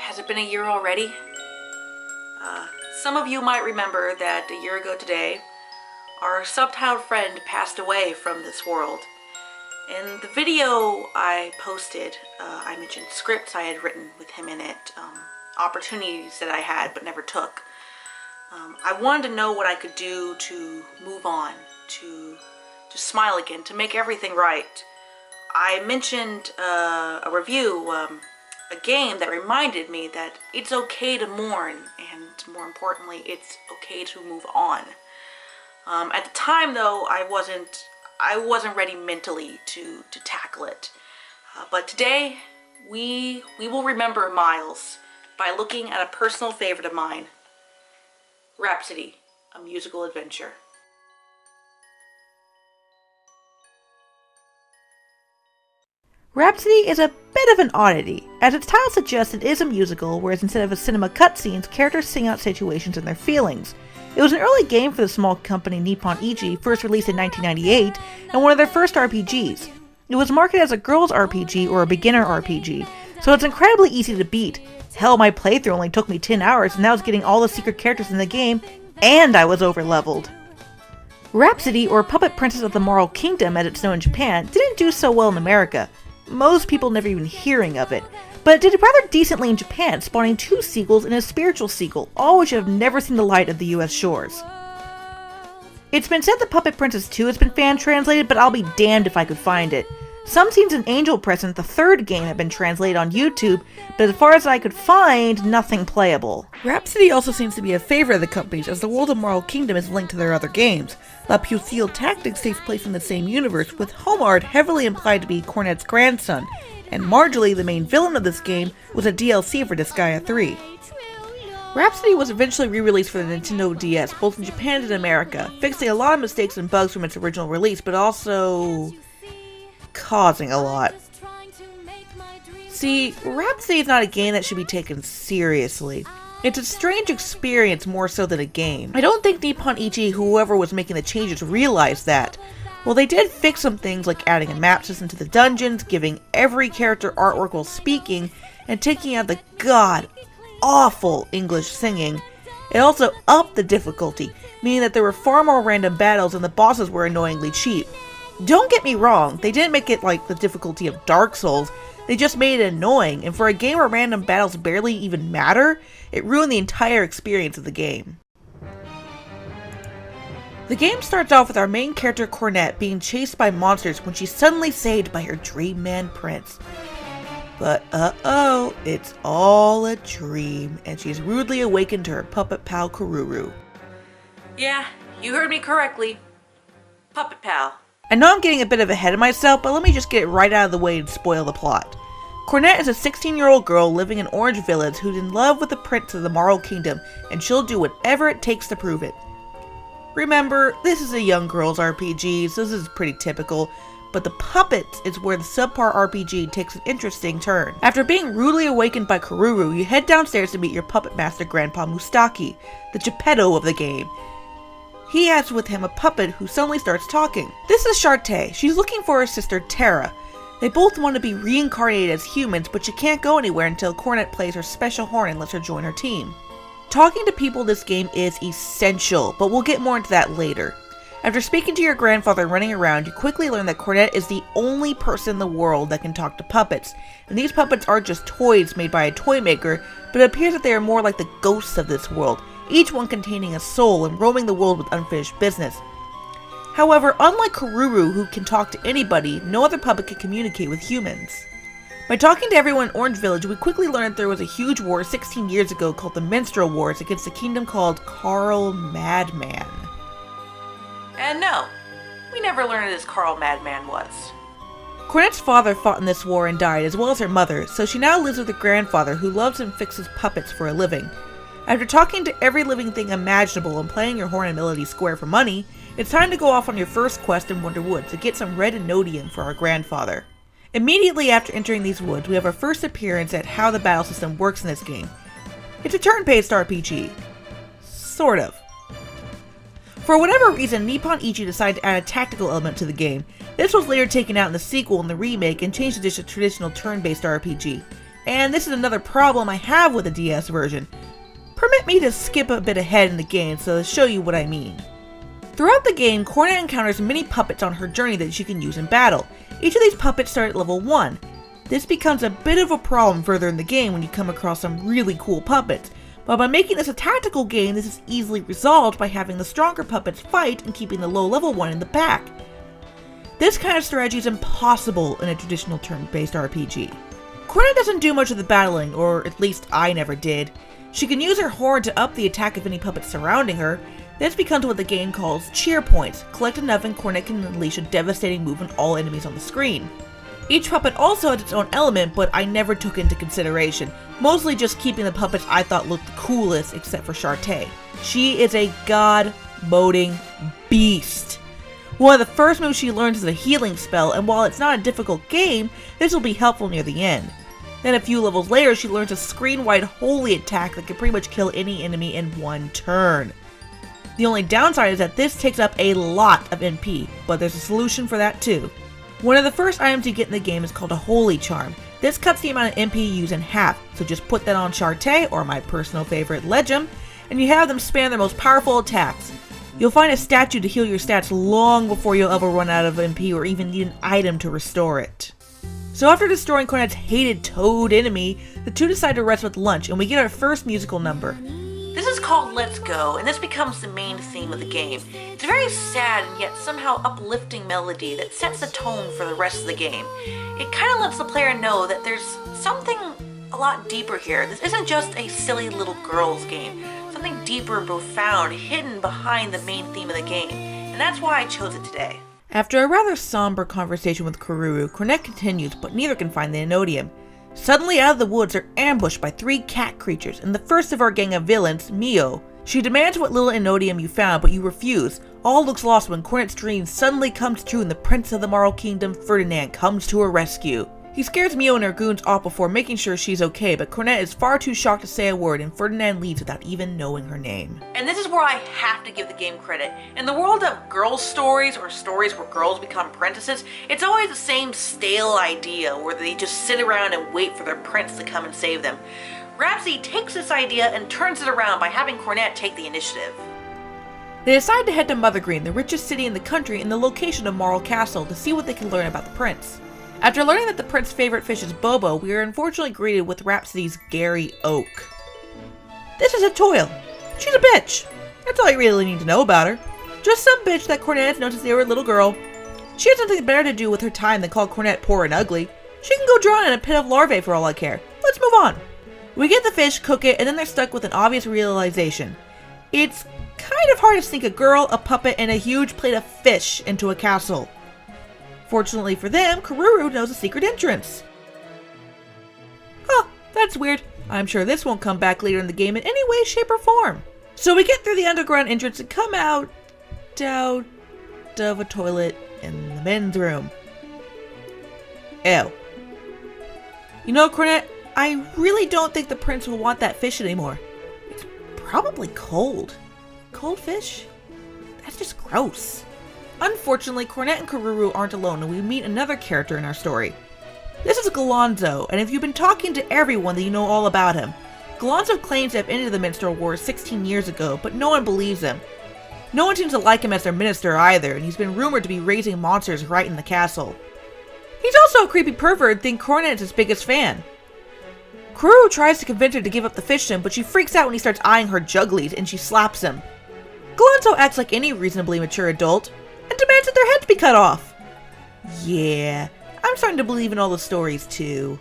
Has it been a year already? Some of you might remember that a year ago today, our subtitled friend passed away from this world. In the video I posted, I mentioned scripts I had written with him in it, opportunities that I had but never took. I wanted to know what I could do to move on, to smile again, to make everything right. I mentioned a review, a game that reminded me that it's okay to mourn, and more importantly, it's okay to move on. At the time, though, I wasn't ready mentally to tackle it. But today, we will remember Miles by looking at a personal favorite of mine, Rhapsody, a musical adventure. Rhapsody is a bit of an oddity. As its title suggests, it is a musical, whereas instead of a cinema cutscenes, characters sing out situations and their feelings. It was an early game for the small company Nippon Ichi, first released in 1998, and one of their first RPGs. It was marketed as a girls' RPG or a beginner RPG, so it's incredibly easy to beat. Hell, my playthrough only took me 10 hours, and that was getting all the secret characters in the game, and I was over-leveled. Rhapsody, or Puppet Princess of the Moral Kingdom as it's known in Japan, didn't do so well in America. Most people never even hearing of it, but it did rather decently in Japan, spawning 2 sequels and a spiritual sequel, all which have never seen the light of the US shores. It's been said that Puppet Princess 2 has been fan-translated, but I'll be damned if I could find it. Some scenes in Angel Present, the third game, have been translated on YouTube, but as far as I could find, nothing playable. Rhapsody also seems to be a favorite of the company's, as the world of Moral Kingdom is linked to their other games. La Pucille Tactics takes place in the same universe, with Homard heavily implied to be Cornet's grandson, and Marjorie, the main villain of this game, was a DLC for Disgaea 3. Rhapsody was eventually re-released for the Nintendo DS, both in Japan and America, fixing a lot of mistakes and bugs from its original release, but also causing a lot. See, Rhapsody is not a game that should be taken seriously. It's a strange experience more so than a game. I don't think Nippon Ichi, whoever was making the changes, realized that. Well, they did fix some things like adding a map system to the dungeons, giving every character artwork while speaking, and taking out the god-awful English singing. It also upped the difficulty, meaning that there were far more random battles and the bosses were annoyingly cheap. Don't get me wrong, they didn't make it like the difficulty of Dark Souls, they just made it annoying, and for a game where random battles barely even matter, it ruined the entire experience of the game. The game starts off with our main character Cornet being chased by monsters when she's suddenly saved by her dream man prince. But uh-oh, it's all a dream, and she's rudely awakened to her puppet pal Kururu. Yeah, you heard me correctly. Puppet pal. I know I'm getting a bit of ahead of myself, but let me just get it right out of the way and spoil the plot. Cornet is a 16-year-old girl living in Orange Village who's in love with the prince of the Moral Kingdom, and she'll do whatever it takes to prove it. Remember, this is a young girl's RPG, so this is pretty typical, but the puppets is where the subpar RPG takes an interesting turn. After being rudely awakened by Kururu, you head downstairs to meet your puppet master Grandpa Mustaki, the Geppetto of the game. He has with him a puppet who suddenly starts talking. This is Shartae. She's looking for her sister Terra. They both want to be reincarnated as humans, but she can't go anywhere until Cornet plays her special horn and lets her join her team. Talking to people in this game is essential, but we'll get more into that later. After speaking to your grandfather and running around, you quickly learn that Cornet is the only person in the world that can talk to puppets. And these puppets aren't just toys made by a toy maker, but it appears that they are more like the ghosts of this world, each one containing a soul and roaming the world with unfinished business. However, unlike Kururu, who can talk to anybody, no other puppet can communicate with humans. By talking to everyone in Orange Village, we quickly learned that there was a huge war 16 years ago called the Minstrel Wars against a kingdom called Carl Madman. And no, we never learned who this Carl Madman was. Cornet's father fought in this war and died, as well as her mother, so she now lives with her grandfather, who loves and fixes puppets for a living. After talking to every living thing imaginable and playing your horn and melody square for money, it's time to go off on your first quest in Wonder Woods to get some red Enodium for our grandfather. Immediately after entering these woods, we have our first appearance at how the battle system works in this game. It's a turn-based RPG. Sort of. For whatever reason, Nippon Ichi decided to add a tactical element to the game. This was later taken out in the sequel and the remake and changed it to a traditional turn-based RPG. and this is another problem I have with the DS version. Permit me to skip a bit ahead in the game so to show you what I mean. Throughout the game, Cornet encounters many puppets on her journey that she can use in battle. Each of these puppets start at level 1. This becomes a bit of a problem further in the game when you come across some really cool puppets, but by making this a tactical game, this is easily resolved by having the stronger puppets fight and keeping the low level one in the back. This kind of strategy is impossible in a traditional turn-based RPG. Cornet doesn't do much of the battling, or at least I never did. She can use her horn to up the attack of any puppets surrounding her. This becomes what the game calls cheer points. Collect enough and Cornet can unleash a devastating move on all enemies on the screen. Each puppet also has its own element, but I never took into consideration, mostly just keeping the puppets I thought looked the coolest except for Shartae. She is a god-moding beast. One of the first moves she learns is a healing spell, and while it's not a difficult game, this will be helpful near the end. Then a few levels later, she learns a screen-wide holy attack that can pretty much kill any enemy in one turn. The only downside is that this takes up a lot of MP, but there's a solution for that too. One of the first items you get in the game is called a Holy Charm. This cuts the amount of MP you use in half, so just put that on Shartae, or my personal favorite, Legem, and you have them spam their most powerful attacks. You'll find a statue to heal your stats long before you'll ever run out of MP or even need an item to restore it. So after destroying Cornet's hated toad enemy, the two decide to rest with lunch, and we get our first musical number. This is called Let's Go, and this becomes the main theme of the game. It's a very sad and yet somehow uplifting melody that sets the tone for the rest of the game. It kind of lets the player know that there's something a lot deeper here. This isn't just a silly little girl's game. Something deeper and profound hidden behind the main theme of the game, and that's why I chose it today. After a rather somber conversation with Kururu, Cornet continues, but neither can find the Enodium. Suddenly out of the woods are ambushed by 3 cat creatures, and the first of our gang of villains, Mio. She demands what little Enodium you found, but you refuse. All looks lost when Cornet's dream suddenly comes true and the Prince of the Marl Kingdom, Ferdinand, comes to her rescue. He scares Mio and her goons off before making sure she's okay, but Cornet is far too shocked to say a word, and Ferdinand leaves without even knowing her name. And this is where I have to give the game credit. In the world of girls' stories, or stories where girls become apprentices, it's always the same stale idea where they just sit around and wait for their prince to come and save them. Rhapsody takes this idea and turns it around by having Cornet take the initiative. They decide to head to Mothergreen, the richest city in the country and the location of Marl Castle, to see what they can learn about the prince. After learning that the prince's favorite fish is Bobo, we are unfortunately greeted with Rhapsody's Gary Oak. This is a Toil. She's a bitch. That's all you really need to know about her. Just some bitch that Cornet has noticed they were a little girl. She has something better to do with her time than call Cornet poor and ugly. She can go drown in a pit of larvae for all I care. Let's move on. We get the fish, cook it, and then they're stuck with an obvious realization. It's kind of hard to sneak a girl, a puppet, and a huge plate of fish into a castle. Fortunately for them, Kururu knows a secret entrance. Huh, that's weird. I'm sure this won't come back later in the game in any way, shape, or form. So we get through the underground entrance and come out of a toilet in the men's room. Ew. You know, Cornet, I really don't think the prince will want that fish anymore. It's probably cold. Cold fish? That's just gross. Unfortunately, Cornet and Kururu aren't alone, and we meet another character in our story. This is Galonzo, and if you've been talking to everyone, then you know all about him. Galonzo claims to have ended the Minstrel Wars 16 years ago, but no one believes him. No one seems to like him as their minister either, and he's been rumored to be raising monsters right in the castle. He's also a creepy pervert and thinks Cornet is his biggest fan. Kururu tries to convince her to give up the fish to him, but she freaks out when he starts eyeing her jugglies, and she slaps him. Galonzo acts like any reasonably mature adult, and demands that their heads be cut off. Yeah, I'm starting to believe in all the stories too.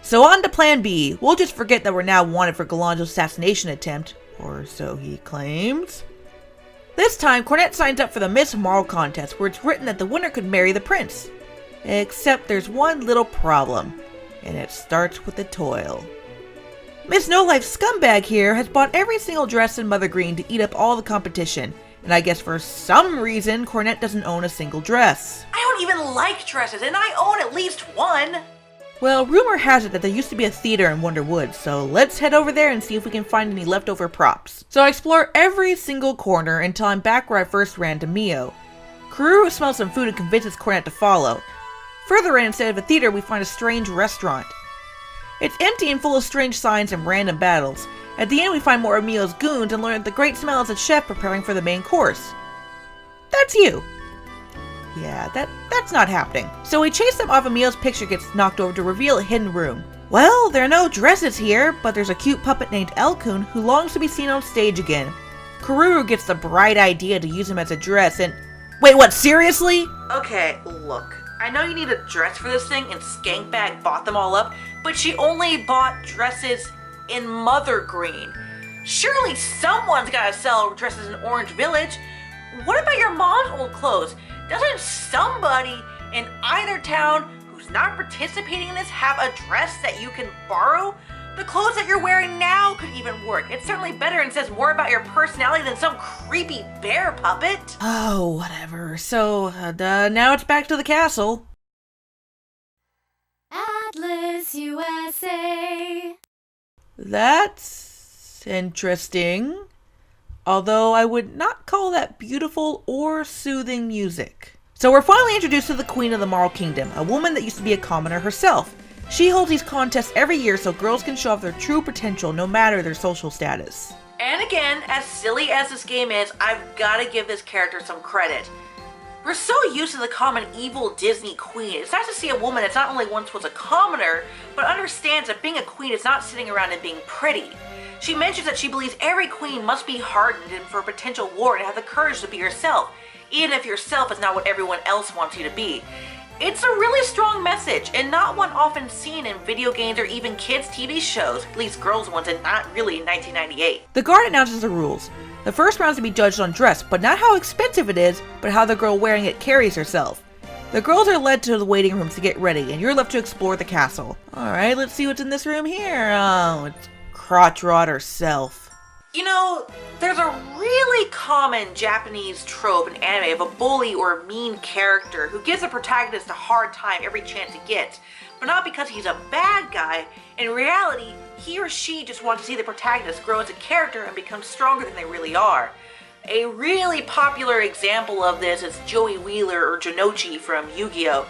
So on to plan B. We'll just forget that we're now wanted for Galonzo's assassination attempt, or so he claims. This time, Cornet signs up for the Miss Marl contest, where it's written that the winner could marry the prince. Except there's one little problem, and it starts with the toil. Miss No Life Scumbag here has bought every single dress in Mothergreen to eat up all the competition, and I guess for some reason, Cornet doesn't own a single dress. I don't even like dresses, and I own at least one! Well, rumor has it that there used to be a theater in Wonder Woods, so let's head over there and see if we can find any leftover props. So I explore every single corner until I'm back where I first ran to Mio. Kururu smells some food and convinces Cornet to follow. Further in, instead of a theater, we find a strange restaurant. It's empty and full of strange signs and random battles. At the end, we find more of Mio's goons and learn that the great smell is a chef preparing for the main course. That's you. Yeah, that's not happening. So we chase them off and Mio's picture gets knocked over to reveal a hidden room. Well, there are no dresses here, but there's a cute puppet named Elkun who longs to be seen on stage again. Kururu gets the bright idea to use him as a dress and... Wait, what, seriously? Okay, look. I know you need a dress for this thing and Skankbag bought them all up, but she only bought dresses in Mother Green. Surely someone's gotta sell dresses in Orange Village. What about your mom's old clothes? Doesn't somebody in either town who's not participating in this have a dress that you can borrow? The clothes that you're wearing now could even work. It's certainly better and says more about your personality than some creepy bear puppet. Oh, whatever. So, now it's back to the castle. Atlas USA. That's interesting. Although I would not call that beautiful or soothing music. So we're finally introduced to the Queen of the Marl Kingdom, a woman that used to be a commoner herself. She holds these contests every year so girls can show off their true potential no matter their social status. And again, as silly as this game is, I've gotta give this character some credit. We're so used to the common evil Disney queen. It's nice to see a woman that not only once was a commoner, but understands that being a queen is not sitting around and being pretty. She mentions that she believes every queen must be hardened and for a potential war and have the courage to be herself, even if yourself is not what everyone else wants you to be. It's a really strong message, and not one often seen in video games or even kids' TV shows, at least girls' ones, and not really in 1998. The guard announces the rules. The first round is to be judged on dress, but not how expensive it is, but how the girl wearing it carries herself. The girls are led to the waiting rooms to get ready, and you're left to explore the castle. Alright, let's see what's in this room here. Oh, it's Crotch Rot herself. You know, there's a really common Japanese trope in anime of a bully or a mean character who gives the protagonist a hard time every chance he gets, but not because he's a bad guy. In reality, he or she just wants to see the protagonist grow as a character and become stronger than they really are. A really popular example of this is Joey Wheeler or Janochi from Yu-Gi-Oh!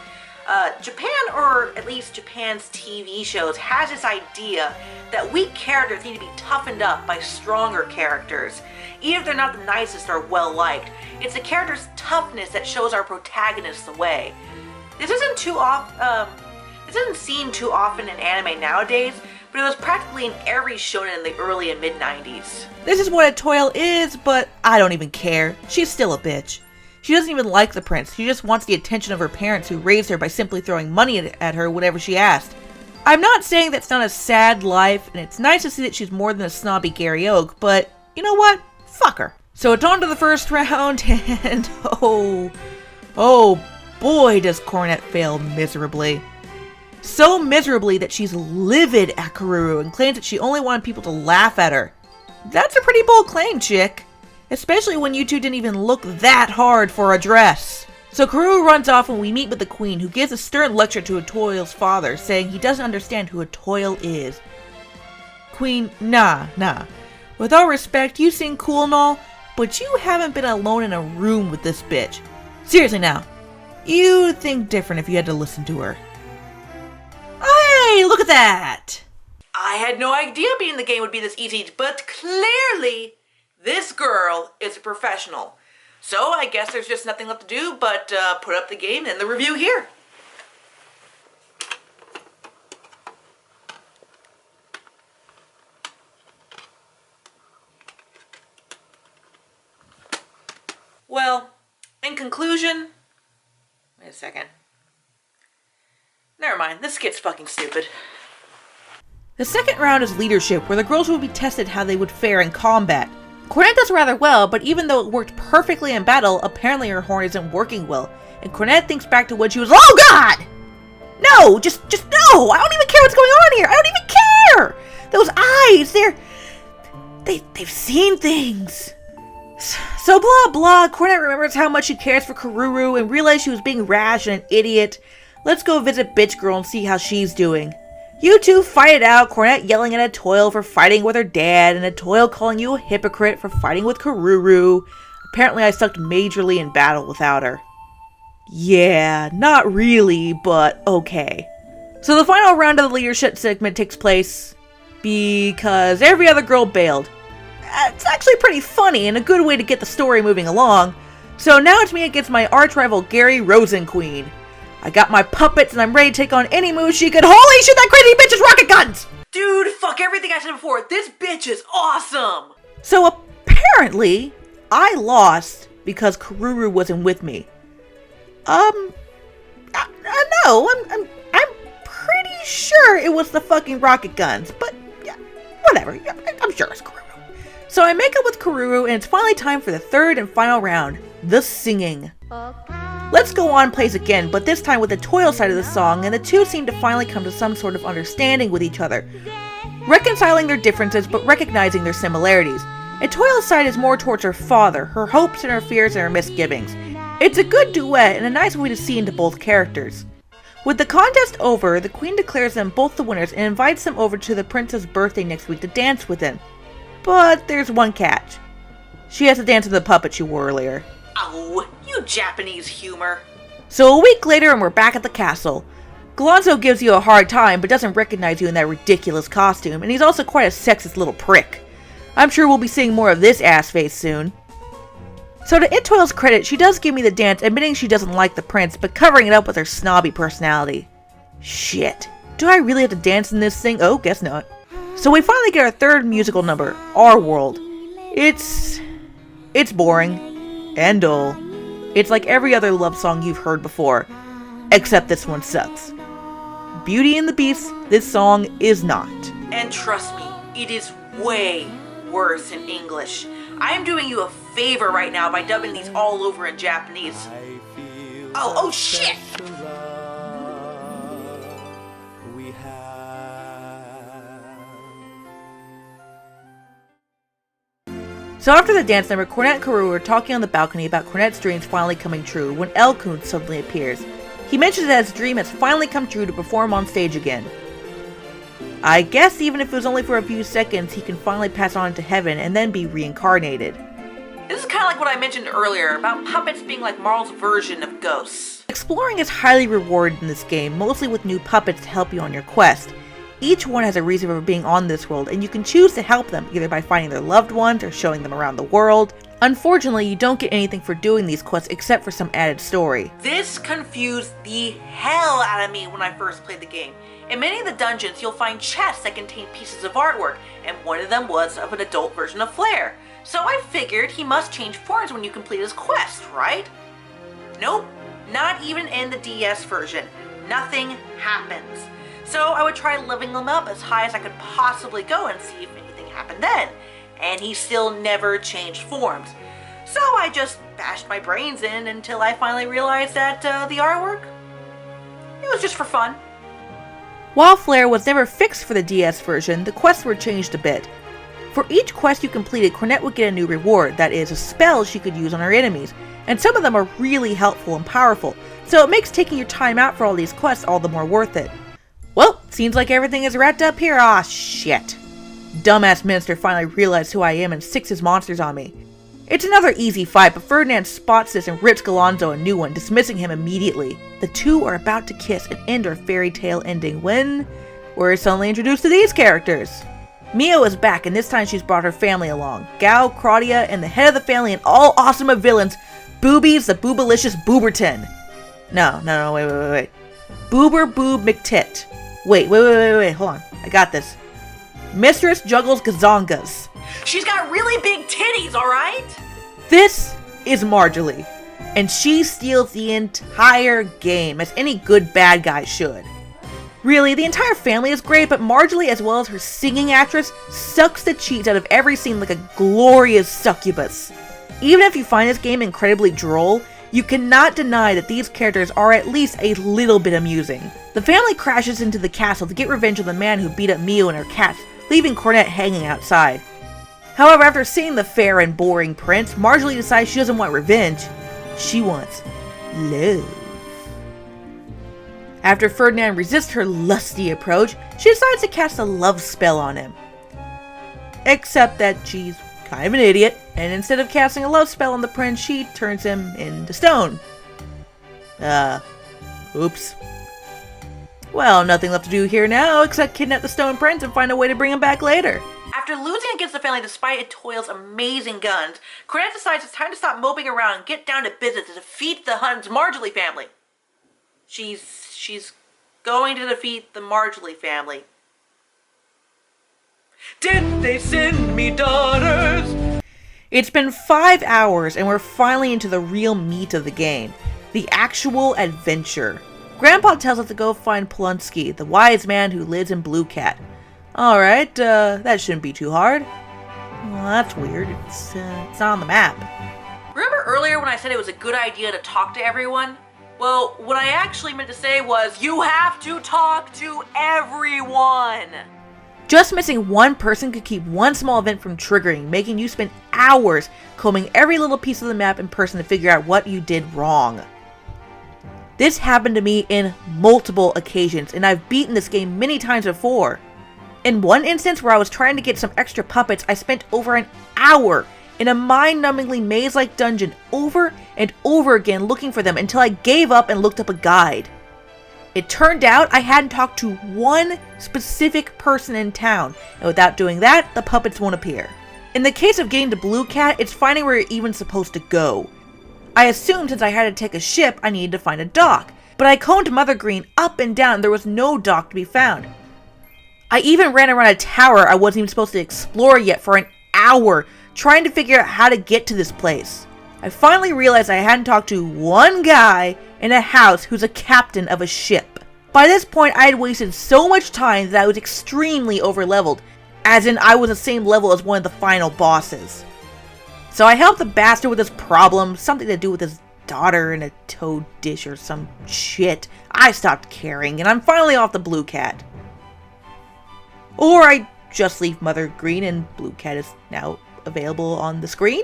Japan, or at least Japan's TV shows, has this idea that weak characters need to be toughened up by stronger characters. Even if they're not the nicest or well-liked, it's the character's toughness that shows our protagonist the way. This isn't seen too often in anime nowadays, but it was practically in every shonen in the early and mid-90s. This is what a toil is, but I don't even care. She's still a bitch. She doesn't even like the prince. She just wants the attention of her parents who raised her by simply throwing money at her whenever she asked. I'm not saying that's not a sad life, and it's nice to see that she's more than a snobby Gary Oak, but you know what? Fuck her. So it's on to the first round, and oh boy does Cornet fail miserably. So miserably that she's livid at Kururu and claims that she only wanted people to laugh at her. That's a pretty bold claim, chick. Especially when you two didn't even look that hard for a dress. So Kururu runs off and we meet with the queen, who gives a stern lecture to Atoil's father, saying he doesn't understand who Atoil is. Queen, nah. With all respect, you seem cool and all, but you haven't been alone in a room with this bitch. Seriously now, you'd think different if you had to listen to her. Hey, look at that! I had no idea being in the game would be this easy, but clearly this girl is a professional. So I guess there's just nothing left to do but put up the game and the review here. Well, in conclusion, wait a second. Never mind, this skit's fucking stupid. The second round is leadership, where the girls will be tested how they would fare in combat. Cornet does rather well, but even though it worked perfectly in battle, apparently her horn isn't working well, and Cornet thinks back to when she was— OH GOD! No! Just no! I don't even care what's going on here! I don't even care! Those eyes, they've seen things. So blah blah, Cornet remembers how much she cares for Kururu and realized she was being rash and an idiot. Let's go visit Bitch Girl and see how she's doing. You two fight it out, Cornet yelling at Atoil for fighting with her dad, and Atoil calling you a hypocrite for fighting with Kururu. Apparently I sucked majorly in battle without her. Yeah, not really, but okay. So the final round of the leadership segment takes place because every other girl bailed. It's actually pretty funny and a good way to get the story moving along. So now it's me against my arch rival Gary Rosenqueen. I got my puppets and I'm ready to take on any move she could. Holy shit, that crazy bitch is rocket guns! Dude, fuck everything I said before. This bitch is awesome! So apparently, I lost because Karuru wasn't with me. No, I'm pretty sure it was the fucking rocket guns, but yeah, whatever. Yeah, I'm sure it's Karuru. So I make up with Karuru, and it's finally time for the third and final round, the singing. Let's Go On plays again, but this time with the Toil side of the song, and the two seem to finally come to some sort of understanding with each other, reconciling their differences but recognizing their similarities. And Toil's side is more towards her father, her hopes and her fears and her misgivings. It's a good duet and a nice way to see into both characters. With the contest over, the queen declares them both the winners and invites them over to the prince's birthday next week to dance with him. But there's one catch. She has to dance with the puppet she wore earlier. Oh, you Japanese humor. So a week later and we're back at the castle. Galonzo gives you a hard time but doesn't recognize you in that ridiculous costume, and he's also quite a sexist little prick. I'm sure we'll be seeing more of this ass face soon. So to Itoil's credit, she does give me the dance, admitting she doesn't like the prince, but covering it up with her snobby personality. Shit. Do I really have to dance in this thing? Oh, guess not. So we finally get our third musical number, Our World. It's boring. And dull. It's like every other love song you've heard before. Except this one sucks. Beauty and the Beast, this song is not. And trust me, it is way worse in English. I am doing you a favor right now by dubbing these all over in Japanese. Oh shit! So after the dance number, Cornet and Karuru are talking on the balcony about Cornet's dreams finally coming true when L-kun suddenly appears. He mentions that his dream has finally come true to perform on stage again. I guess even if it was only for a few seconds, he can finally pass on to heaven and then be reincarnated. This is kind of like what I mentioned earlier about puppets being like Marl's version of ghosts. Exploring is highly rewarded in this game, mostly with new puppets to help you on your quest. Each one has a reason for being on this world, and you can choose to help them, either by finding their loved ones or showing them around the world. Unfortunately, you don't get anything for doing these quests except for some added story. This confused the hell out of me when I first played the game. In many of the dungeons, you'll find chests that contain pieces of artwork, and one of them was of an adult version of Flare. So I figured he must change forms when you complete his quest, right? Nope, not even in the DS version. Nothing happens. So I would try leveling him up as high as I could possibly go and see if anything happened then. And he still never changed forms. So I just bashed my brains in until I finally realized that the artwork, it was just for fun. While Flare was never fixed for the DS version, the quests were changed a bit. For each quest you completed, Cornet would get a new reward, that is, a spell she could use on her enemies, and some of them are really helpful and powerful, so it makes taking your time out for all these quests all the more worth it. Well, seems like everything is wrapped up here. Ah, shit. Dumbass minister finally realized who I am and sicks his monsters on me. It's another easy fight, but Ferdinand spots this and rips Galonzo a new one, dismissing him immediately. The two are about to kiss and end our fairy tale ending when we're suddenly introduced to these characters. Mio is back, and this time she's brought her family along. Gao, Claudia, and the head of the family and all awesome of villains, Boobies the Boobalicious Booberton. No, wait. Boober Boob McTit. Wait, hold on. I got this. Mistress Juggles Gazongas. She's got really big titties, alright? This is Marjorie, and she steals the entire game, as any good bad guy should. Really, the entire family is great, but Marjorie, as well as her singing actress, sucks the cheese out of every scene like a glorious succubus. Even if you find this game incredibly droll, you cannot deny that these characters are at least a little bit amusing. The family crashes into the castle to get revenge on the man who beat up Mio and her cats, leaving Cornet hanging outside. However, after seeing the fair and boring prince, Marjorie decides she doesn't want revenge. She wants love. After Ferdinand resists her lusty approach, she decides to cast a love spell on him. Except that she's kind of an idiot, and instead of casting a love spell on the prince, she turns him into stone. Oops. Well, nothing left to do here now except kidnap the Stone Prince and find a way to bring him back later. After losing against the family despite Etoile's amazing guns, Cornet decides it's time to stop moping around and get down to business to defeat the Huns Marjorie family. She's going to defeat the Marjorie family. Did they send me daughters? It's been 5 hours and we're finally into the real meat of the game. The actual adventure. Grandpa tells us to go find Polonsky, the wise man who lives in Blue Cat. Alright, that shouldn't be too hard. Well, that's weird. It's not on the map. Remember earlier when I said it was a good idea to talk to everyone? Well, what I actually meant to say was, you have to talk to everyone! Just missing one person could keep one small event from triggering, making you spend hours combing every little piece of the map in person to figure out what you did wrong. This happened to me in multiple occasions, and I've beaten this game many times before. In one instance where I was trying to get some extra puppets, I spent over an hour in a mind-numbingly maze-like dungeon over and over again looking for them until I gave up and looked up a guide. It turned out I hadn't talked to one specific person in town, and without doing that, the puppets won't appear. In the case of getting to Blue Cat, it's finding where you're even supposed to go. I assumed since I had to take a ship, I needed to find a dock, but I combed Mother Green up and down and there was no dock to be found. I even ran around a tower I wasn't even supposed to explore yet for an hour, trying to figure out how to get to this place. I finally realized I hadn't talked to one guy in a house who's a captain of a ship. By this point, I had wasted so much time that I was extremely overleveled, as in I was the same level as one of the final bosses. So I helped the bastard with his problem, something to do with his daughter in a toad dish or some shit. I stopped caring, and I'm finally off the Blue Cat. Or I just leave Mother Green and Blue Cat is now available on the screen?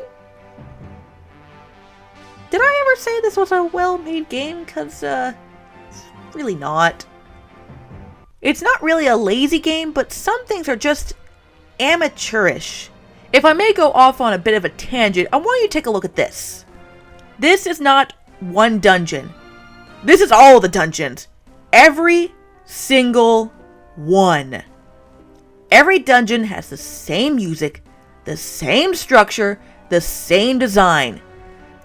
Did I ever say this was a well-made game? Cause, it's really not. It's not really a lazy game, but some things are just amateurish. If I may go off on a bit of a tangent, I want you to take a look at this. This is not one dungeon. This is all the dungeons. Every single one. Every dungeon has the same music, the same structure, the same design.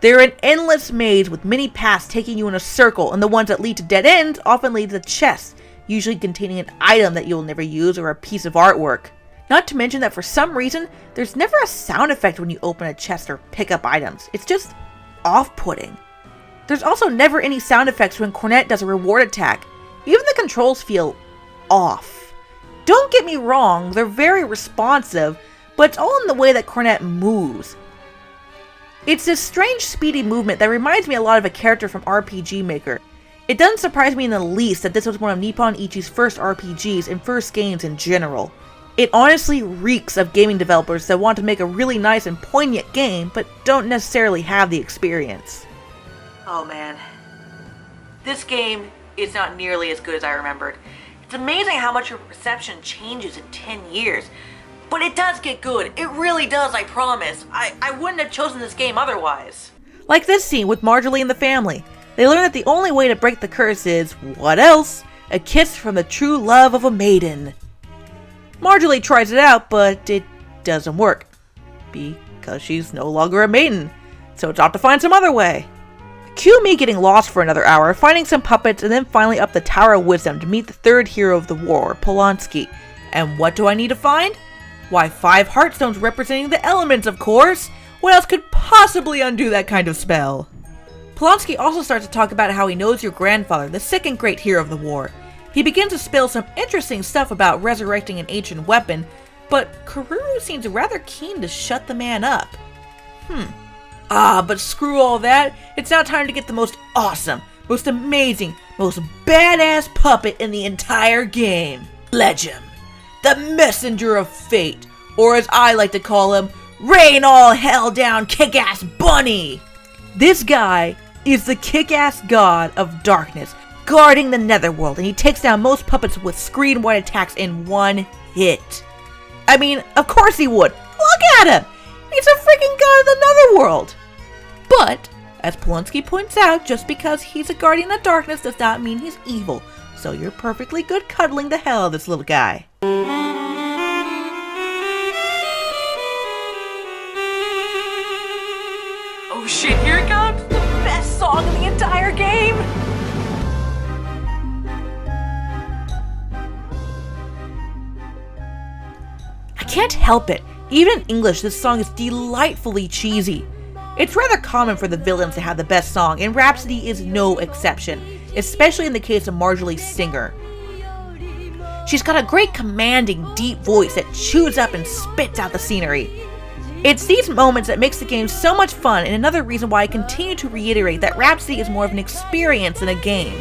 They're an endless maze with many paths taking you in a circle, and the ones that lead to dead ends often lead to chests, usually containing an item that you'll never use or a piece of artwork. Not to mention that for some reason, there's never a sound effect when you open a chest or pick up items. It's just off-putting. There's also never any sound effects when Cornet does a reward attack. Even the controls feel off. Don't get me wrong, they're very responsive, but it's all in the way that Cornet moves. It's this strange speedy movement that reminds me a lot of a character from RPG Maker. It doesn't surprise me in the least that this was one of Nippon Ichi's first RPGs and first games in general. It honestly reeks of gaming developers that want to make a really nice and poignant game, but don't necessarily have the experience. Oh man. This game is not nearly as good as I remembered. It's amazing how much your perception changes in 10 years. But it does get good. It really does, I promise. I wouldn't have chosen this game otherwise. Like this scene with Marjorie and the family. They learn that the only way to break the curse is, what else? A kiss from the true love of a maiden. Marjorie tries it out, but it doesn't work. Because she's no longer a maiden. So it's off to find some other way. Cue me getting lost for another hour, finding some puppets, and then finally up the Tower of Wisdom to meet the third hero of the war, Polonsky. And what do I need to find? Why, 5 heartstones representing the elements, of course! What else could possibly undo that kind of spell? Polonsky also starts to talk about how he knows your grandfather, the second great hero of the war. He begins to spill some interesting stuff about resurrecting an ancient weapon, but Karuru seems rather keen to shut the man up. But screw all that. It's now time to get the most awesome, most amazing, most badass puppet in the entire game. Legend. The Messenger of Fate, or as I like to call him, Rain All Hell Down Kick-Ass Bunny! This guy is the kick-ass god of darkness, guarding the netherworld, and he takes down most puppets with screen-wide attacks in one hit. I mean, of course he would! Look at him! He's a freaking god of the netherworld! But, as Polonsky points out, just because he's a guardian of darkness does not mean he's evil. so you're perfectly good cuddling the hell out of this little guy. Oh shit, here it comes! The best song in the entire game! I can't help it. Even in English, this song is delightfully cheesy. It's rather common for the villains to have the best song, and Rhapsody is no exception, especially in the case of Marjolie's singer. She's got a great commanding, deep voice that chews up and spits out the scenery. It's these moments that makes the game so much fun, and another reason why I continue to reiterate that Rhapsody is more of an experience than a game.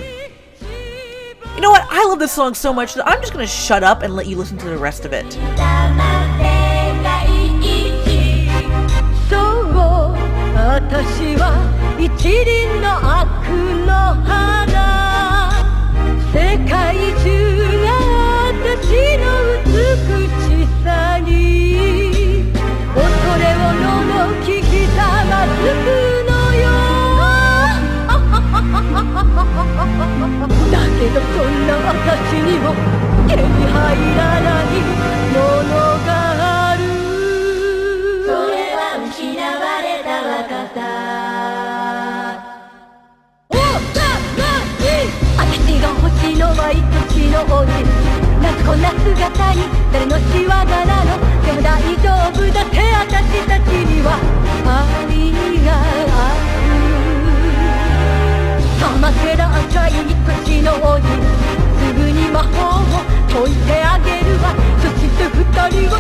You know what, I love this song so much that I'm just gonna shut up and let you listen to the rest of it. 私は一輪の悪の花世界中が私の美しさに恐れをののきひざまずくのよだけどそんな私にも手に入らないものがあるそれは失われた若さ私の毎年の王子なぜこんな姿に誰の仕業なのでも大丈夫だって私たちには愛があるさませら赤い年の王子すぐに魔法を解いてあげるわそして二人を